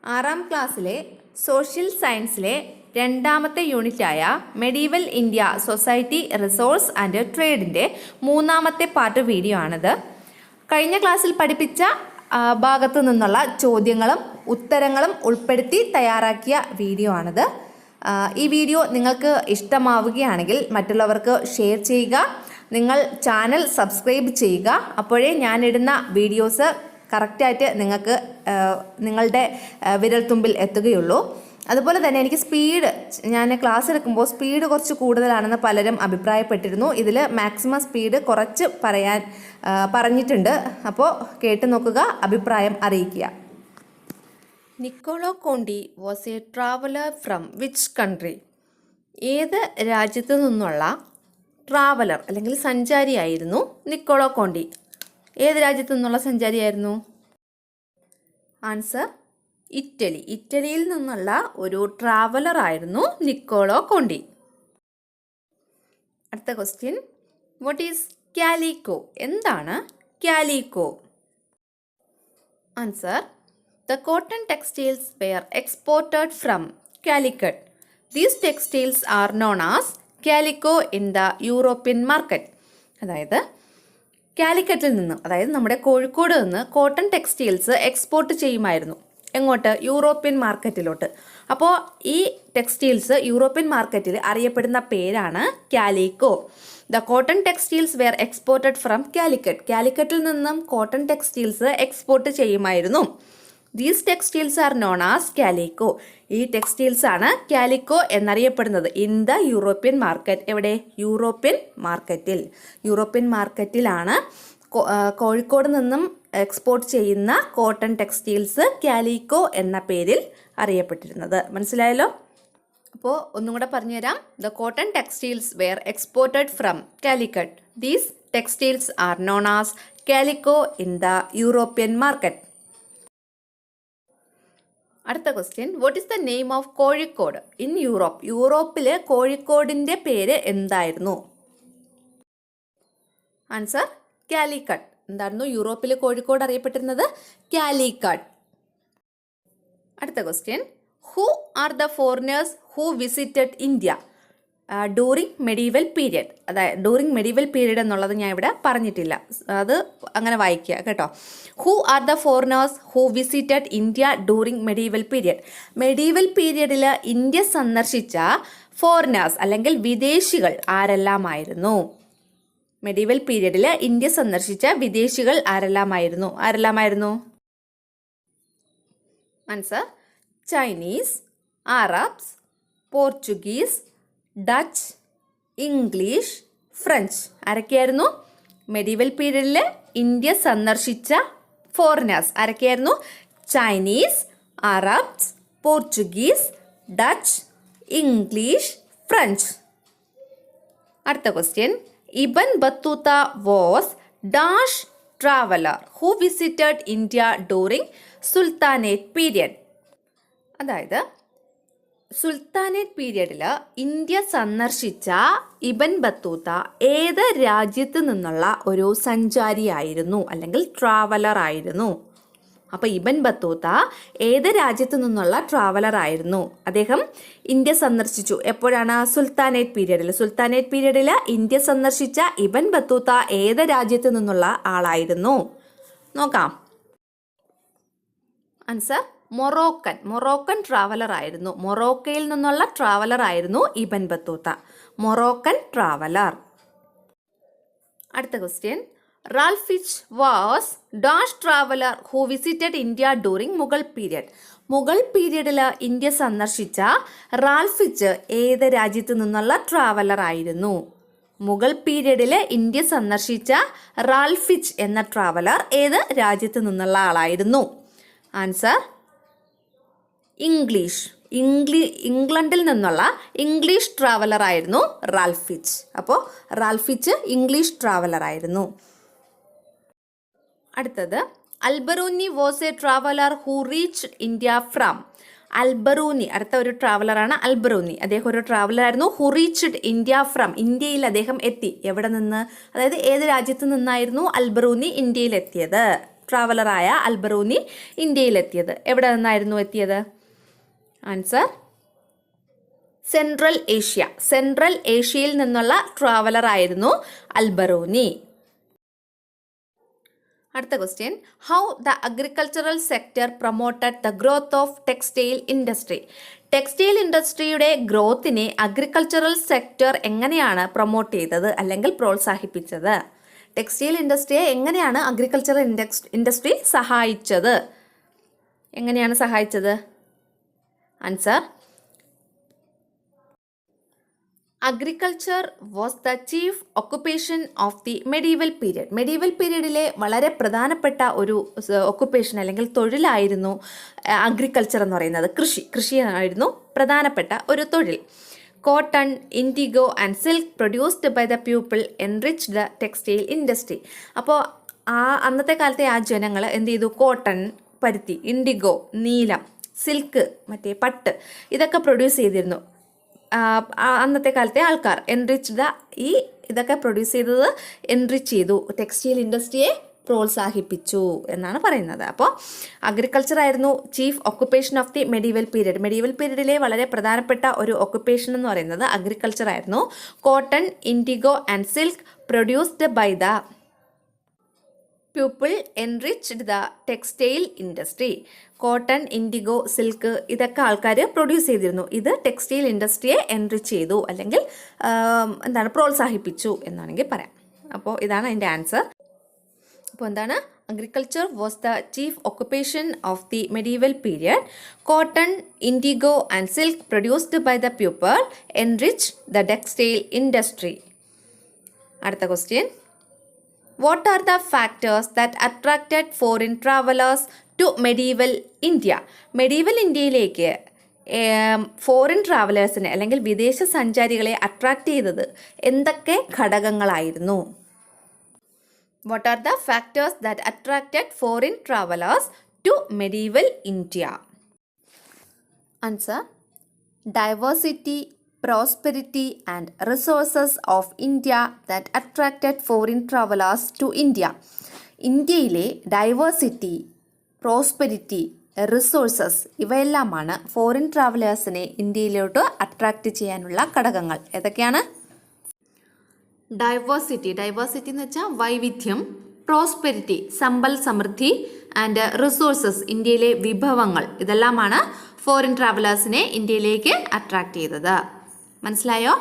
ആറാം ക്ലാസ്സിലെ സോഷ്യൽ സയൻസിലെ രണ്ടാമത്തെ യൂണിറ്റായ medieval India society resource and ട്രേഡിൻ്റെ മൂന്നാമത്തെ പാർട്ട് വീഡിയോ ആണിത്. കഴിഞ്ഞ ക്ലാസ്സിൽ പഠിപ്പിച്ച ഭാഗത്തു നിന്നുള്ള ചോദ്യങ്ങളും ഉത്തരങ്ങളും ഉൾപ്പെടുത്തി തയ്യാറാക്കിയ വീഡിയോ ആണിത്. ഈ വീഡിയോ നിങ്ങൾക്ക് ഇഷ്ടമാവുകയാണെങ്കിൽ മറ്റുള്ളവർക്ക് ഷെയർ ചെയ്യുക. നിങ്ങൾ ചാനൽ സബ്സ്ക്രൈബ് ചെയ്യുക. അപ്പോഴേ ഞാനിടുന്ന വീഡിയോസ് കറക്റ്റായിട്ട് നിങ്ങൾക്ക് നിങ്ങളുടെ വിരൽത്തുമ്പിൽ എത്തുകയുള്ളൂ. അതുപോലെ തന്നെ എനിക്ക് ഞാൻ ക്ലാസ് എടുക്കുമ്പോൾ സ്പീഡ് കുറച്ച് കൂടുതലാണെന്ന് പലരും അഭിപ്രായപ്പെട്ടിരുന്നു. ഇതിൽ മാക്സിമം സ്പീഡ് കുറച്ച് പറഞ്ഞിട്ടുണ്ട്. അപ്പോൾ കേട്ട് നോക്കുക, അഭിപ്രായം അറിയിക്കുക. Niccolo Conti was a traveller from which country? ഏത് രാജ്യത്തു നിന്നുള്ള ട്രാവലർ അല്ലെങ്കിൽ സഞ്ചാരിയായിരുന്നു നിക്കോളോ കോണ്ടി? ഏത് രാജ്യത്തു നിന്നുള്ള സഞ്ചാരിയായിരുന്നു? Answer Italy. ഇറ്റലിയിൽ നിന്നുള്ള ഒരു ട്രാവലർ ആയിരുന്നു നിക്കോളോ കോണ്ടി. അടുത്ത ക്വസ്റ്റ്യൻ, വാട്ട് ഈസ് കാലിക്കോ? എന്താണ് calico? Answer, the cotton textiles were exported from Calicut. These textiles are known as calico in the European market. അതായത് കാലിക്കറ്റിൽ നിന്നും, അതായത് നമ്മുടെ കോഴിക്കോട് നിന്ന് കോട്ടൺ ടെക്സ്റ്റൈൽസ് എക്സ്പോർട്ട് ചെയ്യുമായിരുന്നു. എങ്ങോട്ട്? യൂറോപ്യൻ മാർക്കറ്റിലോട്ട്. അപ്പോൾ ഈ ടെക്സ്റ്റൈൽസ് യൂറോപ്യൻ മാർക്കറ്റിൽ അറിയപ്പെടുന്ന പേരാണ് calico. The cotton textiles were exported from Calicut. കാലിക്കറ്റിൽ നിന്നും കോട്ടൺ ടെക്സ്റ്റൈൽസ് എക്സ്പോർട്ട് ചെയ്യുമായിരുന്നു. These textiles are known as calico. ഈ ടെക്സ്റ്റൈൽസ് ആണ് കാലിക്കോ എന്നറിയപ്പെടുന്നത് ഇൻ ദ യൂറോപ്യൻ മാർക്കറ്റ്. എവിടെ? യൂറോപ്യൻ മാർക്കറ്റിൽ. യൂറോപ്യൻ മാർക്കറ്റിലാണ് കോഴിക്കോട് നിന്നും എക്സ്പോർട്ട് ചെയ്യുന്ന കോട്ടൺ ടെക്സ്റ്റൈൽസ് കാലിക്കോ എന്ന പേരിൽ അറിയപ്പെട്ടിരുന്നത്. മനസ്സിലായല്ലോ? അപ്പോൾ ഒന്നും കൂടെ പറഞ്ഞുതരാം. The cotton textiles were exported from Calicut. These textiles are known as calico in the European market. അടുത്ത question, what is the name of Kozhikode in Europe? യൂറോപ്പില് കോഴിക്കോടിന്റെ പേര് എന്തായിരുന്നു? Answer, Calicut. എന്തായിരുന്നു യൂറോപ്പിൽ കോഴിക്കോട് അറിയപ്പെട്ടിരുന്നത്? കാലിക്കട്ട്. അടുത്ത question, who are the foreigners who visited India during medieval period? അതായത് ഡ്യൂറിങ് മെഡീവൽ പീരിയഡ് എന്നുള്ളത് ഞാൻ ഇവിടെ പറഞ്ഞിട്ടില്ല, അത് അങ്ങനെ വായിക്കുക കേട്ടോ. Who are the foreigners who visited India during medieval period? Medieval പീരിയഡിൽ ഇന്ത്യ സന്ദർശിച്ച ഫോറിനേഴ്സ് അല്ലെങ്കിൽ വിദേശികൾ ആരെല്ലാമായിരുന്നു? മെഡീവൽ പീരിയഡിൽ ഇന്ത്യ സന്ദർശിച്ച വിദേശികൾ ആരെല്ലാമായിരുന്നു? Answer, Chinese, Arabs, Portuguese, Dutch, English, French. ആരൊക്കെയായിരുന്നു മെഡീവൽ പീരിയഡിൽ ഇന്ത്യ സന്ദർശിച്ച ഫോറിനേഴ്സ്? ആരൊക്കെയായിരുന്നു? Chinese, Arabs, Portuguese, Dutch, English, French. അടുത്ത question, Ibn Battuta was dash traveller who visited India during sultanate period? അതായത് സുൽത്താനേറ്റ് പീരിയഡിൽ ഇന്ത്യ സന്ദർശിച്ച Ibn Battuta ഏത് രാജ്യത്ത് നിന്നുള്ള ഒരു സഞ്ചാരിയായിരുന്നു അല്ലെങ്കിൽ ട്രാവലർ ആയിരുന്നു? അപ്പോൾ ഇബൻ ബത്തൂത്ത ഏത് രാജ്യത്തു നിന്നുള്ള ട്രാവലർ ആയിരുന്നു? അദ്ദേഹം ഇന്ത്യ സന്ദർശിച്ചു. എപ്പോഴാണ്? സുൽത്താനേറ്റ് പീരിയഡിൽ. സുൽത്താനേറ്റ് പീരിയഡിൽ ഇന്ത്യ സന്ദർശിച്ച ഇബൻ ബത്തൂത്ത ഏത് രാജ്യത്തു നിന്നുള്ള ആളായിരുന്നു? നോക്കാം. ആൻസർ, മൊറോക്കൻ ട്രാവലർ ആയിരുന്നു. മൊറോക്കയിൽ നിന്നുള്ള ട്രാവലർ ആയിരുന്നു ഇബൻ ബത്തൂത്ത. Moroccan traveller. അടുത്ത question, Ralph Fitch was dash traveller who visited India during Mughal period? Mughal പീരിയഡിൽ ഇന്ത്യ സന്ദർശിച്ച റാൽഫ് ഫിച്ച് ഏത് രാജ്യത്തു നിന്നുള്ള ട്രാവലർ ആയിരുന്നു? മുഗൾ പീരിയഡിൽ ഇന്ത്യ സന്ദർശിച്ച റാൽഫ് ഫിച്ച് എന്ന ട്രാവലർ ഏത് രാജ്യത്തു നിന്നുള്ള ആളായിരുന്നു? ആൻസർ, ഇംഗ്ലണ്ടിൽ നിന്നുള്ള ഇംഗ്ലീഷ് ട്രാവലർ ആയിരുന്നു റാൽഫ് ഫിച്ച്. അപ്പോൾ റാൽഫ് ഫിച്ച് ഇംഗ്ലീഷ് ട്രാവലർ ആയിരുന്നു. അടുത്തത്, Alberuni was a traveller who reach India from? Alberuni, അടുത്ത ഒരു ട്രാവലറാണ് അൽബറൂനി. അദ്ദേഹം ഒരു ട്രാവലർ ആയിരുന്നു. Who reached India from? ഇന്ത്യയിൽ അദ്ദേഹം എത്തി. എവിടെ നിന്ന്? അതായത് ഏത് രാജ്യത്ത് നിന്നായിരുന്നു അൽബറൂനി ഇന്ത്യയിൽ എത്തിയത്? ട്രാവലറായ അൽബറൂനി ഇന്ത്യയിലെത്തിയത്? എവിടെ നിന്നായിരുന്നു എത്തിയത്? Answer central Asia. സെൻട്രൽ ഏഷ്യയിൽ നിന്നുള്ള ട്രാവലർ ആയിരുന്നു അൽബറൂനി. അടുത്ത question, how the agricultural sector promoted the growth of textile industry? Textile ഇൻഡസ്ട്രിയുടെ ഗ്രോത്തിനെ അഗ്രികൾച്ചറൽ സെക്ടർ എങ്ങനെയാണ് പ്രൊമോട്ട് ചെയ്തത് അല്ലെങ്കിൽ പ്രോത്സാഹിപ്പിച്ചത്? ടെക്സ്റ്റൈൽ ഇൻഡസ്ട്രിയെ എങ്ങനെയാണ് അഗ്രികൾച്ചറൽ ഇൻഡസ്ട്രി സഹായിച്ചത്? എങ്ങനെയാണ് സഹായിച്ചത്? Answer agriculture was the chief occupation of the medieval period. Medieval പീരീഡിലെ വളരെ പ്രധാനപ്പെട്ട ഒരു ഒക്കുപ്പേഷൻ അല്ലെങ്കിൽ തൊഴിലായിരുന്നു അഗ്രികൾച്ചർ എന്ന് പറയുന്നത്. കൃഷിയായിരുന്നു പ്രധാനപ്പെട്ട ഒരു തൊഴിൽ. Cotton, indigo and silk produced by the people enrich the textile industry. അപ്പോൾ അന്നത്തെ കാലത്തെ ആ ജനങ്ങൾ എന്ത് ചെയ്തു? കോട്ടൺ, പരുത്തി, ഇൻഡിഗോ, നീലം, സിൽക്ക്, മറ്റേ പട്ട്, ഇതൊക്കെ പ്രൊഡ്യൂസ് ചെയ്തിരുന്നു അന്നത്തെ കാലത്തെ ആൾക്കാർ. ഇതൊക്കെ പ്രൊഡ്യൂസ് ചെയ്തത് എൻറിച്ച് ചെയ്തു, ടെക്സ്റ്റൈൽ ഇൻഡസ്ട്രിയെ പ്രോത്സാഹിപ്പിച്ചു എന്നാണ് പറയുന്നത്. അപ്പോൾ അഗ്രികൾച്ചർ ആയിരുന്നു chief occupation of the medieval period. Medieval പീരീഡിലെ വളരെ പ്രധാനപ്പെട്ട ഒരു ഒക്കുപ്പേഷൻ എന്ന് പറയുന്നത് അഗ്രികൾച്ചർ ആയിരുന്നു. Cotton, indigo and silk produced by the people enriched the textile industry. Cotton, indigo, silk ഇതൊക്കെ ആൾക്കാർ പ്രൊഡ്യൂസ് ചെയ്തിരുന്നു. ഇത് ടെക്സ്റ്റൈൽ ഇൻഡസ്ട്രിയെ എൻറിച്ച് ചെയ്തു അല്ലെങ്കിൽ പ്രോത്സാഹിപ്പിച്ചു എന്നാണെങ്കിൽ പറയാം. അപ്പോൾ ഇതാണ് അതിൻ്റെ ആൻസർ. അപ്പോൾ എന്താണ്? Agriculture was the chief occupation of the medieval period. Cotton, indigo and silk produced by the people enrich the textile industry. അടുത്ത question, what are the factors that attracted foreign travelers to medieval India? medieval ഇന്ത്യയിലേക്ക് foreign ട്രാവലേഴ്സിനെ അല്ലെങ്കിൽ വിദേശ സഞ്ചാരികളെ attract ചെയ്തത് എന്തൊക്കെ ഘടകങ്ങളായിരുന്നു? what are the factors that attracted foreign travelers to medieval India? Answer diversity, prosperity and resources of India that attracted foreign travelers to India. ഇന്ത്യയിലെ diversity, prosperity, resources ഇവയെല്ലാമാണ് foreign ട്രാവലേഴ്സിനെ ഇന്ത്യയിലോട്ട് അട്രാക്റ്റ് ചെയ്യാനുള്ള ഘടകങ്ങൾ. ഏതൊക്കെയാണ്? ഡൈവേഴ്സിറ്റി എന്ന് വെച്ചാൽ വൈവിധ്യം, പ്രോസ്പെരിറ്റി സമ്പൽ സമൃദ്ധി, ആൻഡ് റിസോഴ്സസ് ഇന്ത്യയിലെ വിഭവങ്ങൾ. ഇതെല്ലാമാണ് ഫോറിൻ ട്രാവലേഴ്സിനെ ഇന്ത്യയിലേക്ക് അട്രാക്റ്റ് ചെയ്തത്. മനസ്സിലായോ?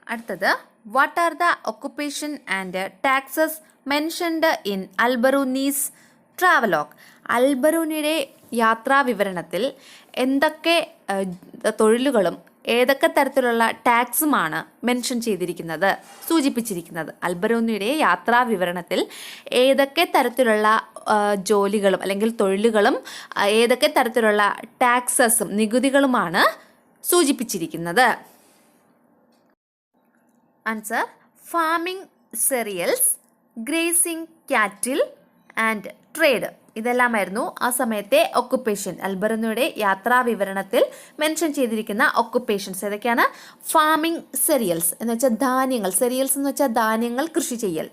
അടുത്തത്, what are the occupation and taxes mentioned in Alberuni's travelogue? അൽബറൂനിയുടെ യാത്രാ വിവരണത്തിൽ എന്തൊക്കെ തൊഴിലുകളും ഏതൊക്കെ തരത്തിലുള്ള ടാക്സുമാണ് മെൻഷൻ ചെയ്തിരിക്കുന്നത്, സൂചിപ്പിച്ചിരിക്കുന്നത്? അൽബറൂനിയുടെ യാത്രാ വിവരണത്തിൽ ഏതൊക്കെ തരത്തിലുള്ള ജോലികളും അല്ലെങ്കിൽ തൊഴിലുകളും ഏതൊക്കെ തരത്തിലുള്ള ടാക്സസും നികുതികളുമാണ് സൂചിപ്പിച്ചിരിക്കുന്നത്? Answer farming, cereals, grazing cattle and trade. ഇതെല്ലാമായിരുന്നു ആ സമയത്തെ ഒക്കുപ്പേഷൻ. അൽബറൂനിയുടെ യാത്രാ വിവരണത്തിൽ മെൻഷൻ ചെയ്തിരിക്കുന്ന ഒക്കുപ്പേഷൻസ് ഏതൊക്കെയാണ്? ഫാമിംഗ്, സെറിയൽസ് എന്ന് വെച്ചാൽ ധാന്യങ്ങൾ, സെറിയൽസ് എന്ന് വെച്ചാൽ ധാന്യങ്ങൾ കൃഷി ചെയ്യൽ,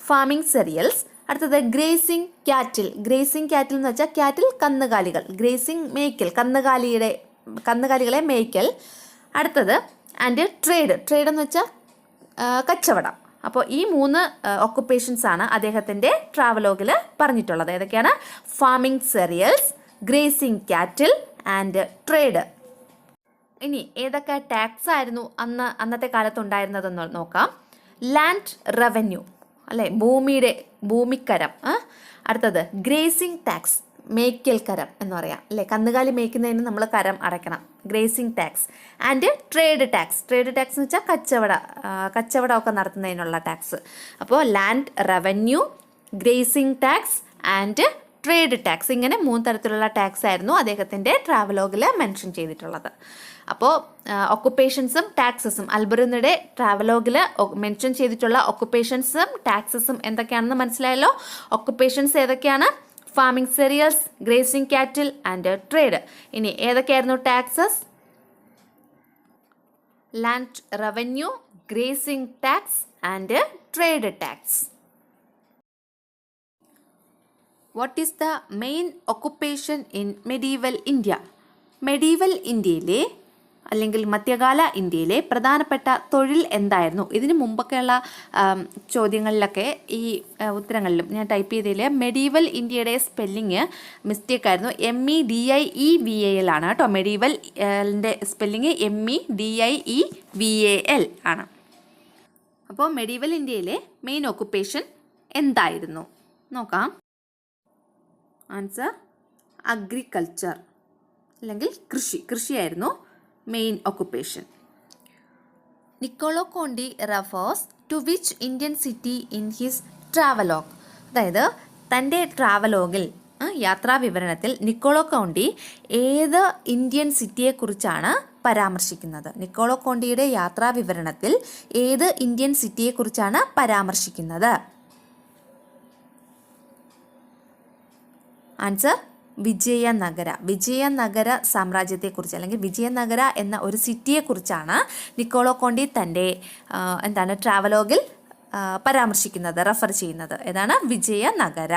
ഫാമിംഗ് സെറിയൽസ്. അടുത്തത് ഗ്രേസിംഗ് കാറ്റിൽ. ഗ്രേസിംഗ് കാറ്റിൽ എന്ന് വെച്ചാൽ കാറ്റിൽ കന്നുകാലികൾ, ഗ്രേസിംഗ് മേയ്ക്കൽ, കന്നുകാലികളെ മേയ്ക്കൽ. അടുത്തത് ആൻഡ് ട്രേഡ് എന്ന് വെച്ചാൽ കച്ചവടം. അപ്പോൾ ഈ 3 ഒക്കുപ്പേഷൻസ് ആണ് അദ്ദേഹത്തിൻ്റെ ട്രാവലോഗിൽ പറഞ്ഞിട്ടുള്ളത്. ഏതൊക്കെയാണ്? Farming cereals, grazing cattle and trade. ഇനി ഏതൊക്കെ ടാക്സ് ആയിരുന്നു അന്നത്തെ കാലത്ത് ഉണ്ടായിരുന്നതെന്ന് നോക്കാം. ലാൻഡ് റവന്യൂ അല്ലേ, ഭൂമിക്കരം. അടുത്തത് ഗ്രേസിംഗ് ടാക്സ്, മേയ്ക്കൽ കരം എന്ന് പറയാം അല്ലേ, കന്നുകാലി മേയ്ക്കുന്നതിന് നമ്മൾ കരം അടയ്ക്കണം, grazing tax. And trade tax എന്ന് വെച്ചാൽ കച്ചവടമൊക്കെ നടത്തുന്നതിനുള്ള ടാക്സ്. അപ്പോൾ land revenue, grazing tax and trade tax, ഇങ്ങനെ 3 തരത്തിലുള്ള ടാക്സ് ആയിരുന്നു അദ്ദേഹത്തിൻ്റെ ട്രാവലോഗിൽ മെൻഷൻ ചെയ്തിട്ടുള്ളത്. അപ്പോൾ ഒക്കുപ്പേഷൻസും ടാക്സസും, അൽബറൂനിയുടെ ട്രാവലോഗിൽ മെൻഷൻ ചെയ്തിട്ടുള്ള ഒക്കുപ്പേഷൻസും ടാക്സസും എന്തൊക്കെയാണെന്ന് മനസ്സിലായല്ലോ. ഒക്കുപ്പേഷൻസ് ഏതൊക്കെയാണ്? Farming cereals, grazing cattle and trade. ഇനി ഏതൊക്കെയായിരുന്നു taxes? Land revenue, grazing tax and trade tax. What is the main occupation in medieval India? Medieval ഇന്ത്യയിലെ അല്ലെങ്കിൽ മധ്യകാല ഇന്ത്യയിലെ പ്രധാനപ്പെട്ട തൊഴിൽ എന്തായിരുന്നു? ഇതിന് മുമ്പൊക്കെയുള്ള ചോദ്യങ്ങളിലൊക്കെ ഈ ഉത്തരങ്ങളിലും ഞാൻ ടൈപ്പ് ചെയ്തതിൽ മെഡീവൽ ഇന്ത്യയുടെ സ്പെല്ലിങ് മിസ്റ്റേക്ക് ആയിരുന്നു. MEDIEVAL ആണ് കേട്ടോ. മെഡീവലിൻ്റെ സ്പെല്ലിങ് MEDIEVAL ആണ്. അപ്പോൾ മെഡീവൽ ഇന്ത്യയിലെ മെയിൻ ഒക്കുപ്പേഷൻ എന്തായിരുന്നു നോക്കാം. ആൻസർ അഗ്രികൾച്ചർ അല്ലെങ്കിൽ കൃഷിയായിരുന്നു main occupation. Niccolo Conti refers to which Indian city in his travelogue? അതായത് തൻ്റെ ട്രാവലോഗിൽ യാത്രാ വിവരണത്തിൽ നിക്കോളോ കോണ്ടി ഏത് ഇന്ത്യൻ സിറ്റിയെക്കുറിച്ചാണ് പരാമർശിക്കുന്നത്? നിക്കോളോ കോണ്ടിയുടെ യാത്രാ വിവരണത്തിൽ ഏത് ഇന്ത്യൻ സിറ്റിയെക്കുറിച്ചാണ് പരാമർശിക്കുന്നത്? ആൻസർ വിജയനഗര സാമ്രാജ്യത്തെക്കുറിച്ച് അല്ലെങ്കിൽ വിജയനഗര എന്ന ഒരു സിറ്റിയെക്കുറിച്ചാണ് നിക്കോളോ കോണ്ടി തൻ്റെ ട്രാവലോഗിൽ പരാമർശിക്കുന്നത്, റെഫർ ചെയ്യുന്നത്. ഏതാണ്? വിജയനഗര.